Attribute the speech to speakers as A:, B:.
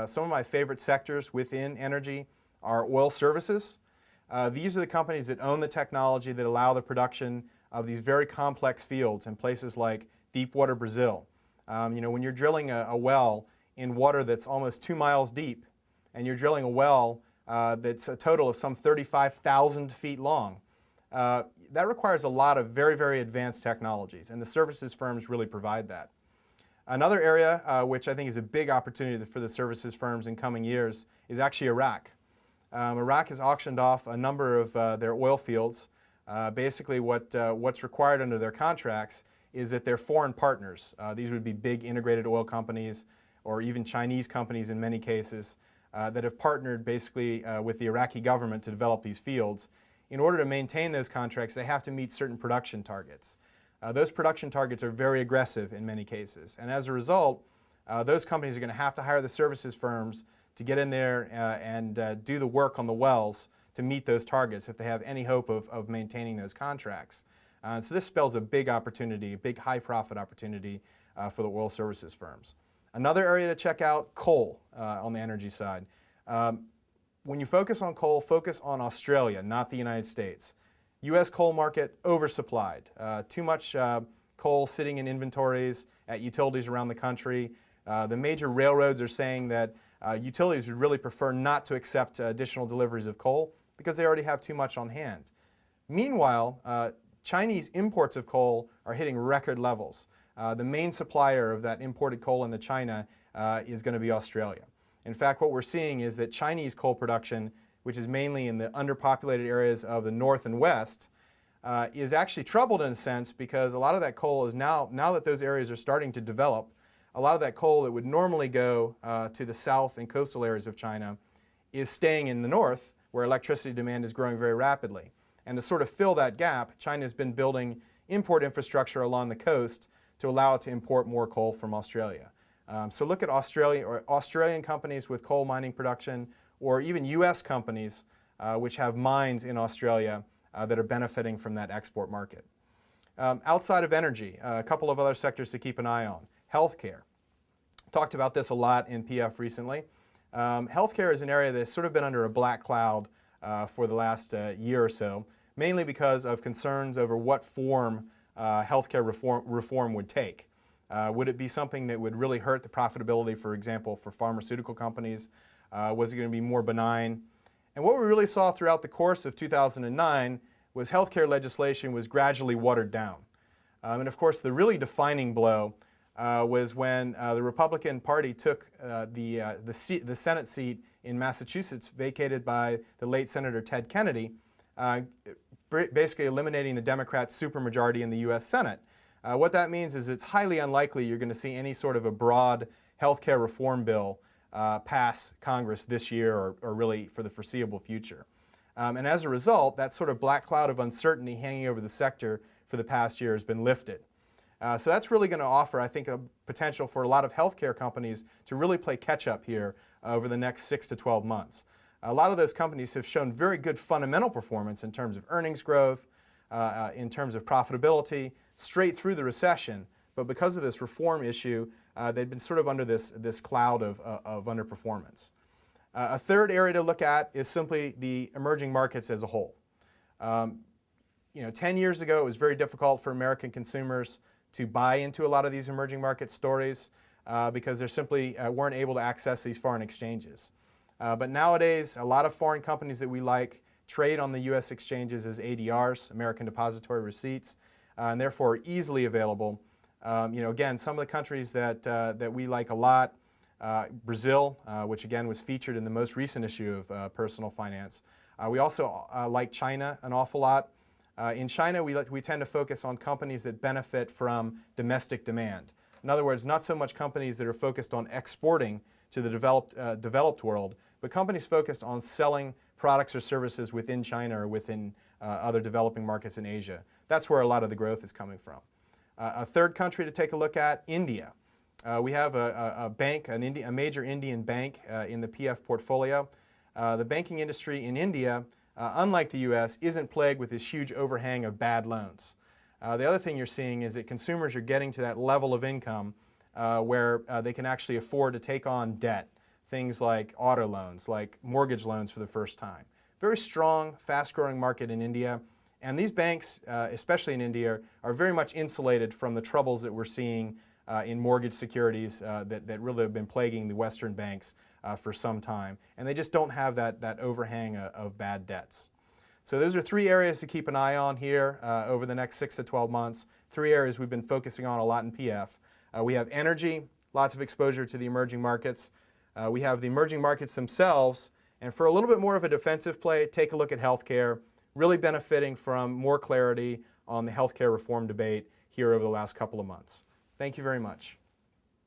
A: some of my favorite sectors within energy are oil services. These are the companies that own the technology that allow the production of these very complex fields in places like deepwater Brazil. When you're drilling a well in water that's almost 2 miles deep, and you're drilling a well that's a total of some 35,000 feet long, that requires a lot of very, very advanced technologies, and the services firms really provide that. Another area which I think is a big opportunity for the services firms in coming years is actually Iraq. Iraq has auctioned off a number of their oil fields. Basically what's required under their contracts is that they're foreign partners. These would be big integrated oil companies or even Chinese companies in many cases that have partnered basically with the Iraqi government to develop these fields. In order to maintain those contracts, they have to meet certain production targets. Those production targets are very aggressive in many cases, and as a result, those companies are going to have to hire the services firms to get in there and do the work on the wells to meet those targets if they have any hope of maintaining those contracts. So this spells a big opportunity, a big high profit opportunity for the oil services firms. Another area to check out, coal on the energy side. When you focus on coal, focus on Australia, not the United States. U.S. coal market oversupplied. Too much coal sitting in inventories at utilities around the country. The major railroads are saying that utilities would really prefer not to accept additional deliveries of coal because they already have too much on hand. Meanwhile, Chinese imports of coal are hitting record levels. The main supplier of that imported coal into China is going to be Australia. In fact, what we're seeing is that Chinese coal production, which is mainly in the underpopulated areas of the north and west, is actually troubled in a sense because a lot of that coal is now that those areas are starting to develop, a lot of that coal that would normally go to the south and coastal areas of China is staying in the north where electricity demand is growing very rapidly. And to sort of fill that gap, China has been building import infrastructure along the coast to allow it to import more coal from Australia. So look at Australia or Australian companies with coal mining production, or even U.S. companies which have mines in Australia that are benefiting from that export market. Outside of energy, a couple of other sectors to keep an eye on. Healthcare. Talked about this a lot in PF recently. Healthcare is an area that's sort of been under a black cloud for the last year or so, mainly because of concerns over what form healthcare reform would take. Would it be something that would really hurt the profitability, for example, for pharmaceutical companies? Was it going to be more benign? And what we really saw throughout the course of 2009 was healthcare legislation was gradually watered down. And of course, the really defining blow was when the Republican Party took the Senate seat in Massachusetts, vacated by the late Senator Ted Kennedy, basically eliminating the Democrat supermajority in the U.S. Senate. What that means is it's highly unlikely you're going to see any sort of a broad healthcare reform bill pass Congress this year or really for the foreseeable future. And as a result, that sort of black cloud of uncertainty hanging over the sector for the past year has been lifted. So that's really going to offer, I think, a potential for a lot of healthcare companies to really play catch-up here over the next 6 to 12 months. A lot of those companies have shown very good fundamental performance in terms of earnings growth, in terms of profitability, straight through the recession. But because of this reform issue, they've been sort of under this cloud of underperformance. A third area to look at is simply the emerging markets as a whole. 10 years ago, it was very difficult for American consumers to buy into a lot of these emerging market stories because they simply weren't able to access these foreign exchanges. But nowadays, a lot of foreign companies that we like trade on the U.S. exchanges as ADRs, American Depository Receipts, and therefore easily available. Again, some of the countries that we like a lot, Brazil, which again was featured in the most recent issue of Personal Finance. We also like China an awful lot. In China, we tend to focus on companies that benefit from domestic demand. In other words, not so much companies that are focused on exporting to the developed world, but companies focused on selling products or services within China or within other developing markets in Asia. That's where a lot of the growth is coming from. A third country to take a look at, India. We have a bank, a major Indian bank in the PF portfolio. The banking industry in India, unlike the U.S., isn't plagued with this huge overhang of bad loans. The other thing you're seeing is that consumers are getting to that level of income where they can actually afford to take on debt. things like auto loans, like mortgage loans for the first time. Very strong, fast-growing market in India. And these banks, especially in India, are very much insulated from the troubles that we're seeing in mortgage securities that really have been plaguing the Western banks for some time. And they just don't have that overhang of bad debts. So those are 3 areas to keep an eye on here over the next 6 to 12 months. 3 areas we've been focusing on a lot in PF. We have energy, lots of exposure to the emerging markets. We have the emerging markets themselves. And for a little bit more of a defensive play, take a look at healthcare, really benefiting from more clarity on the healthcare reform debate here over the last couple of months. Thank you very much.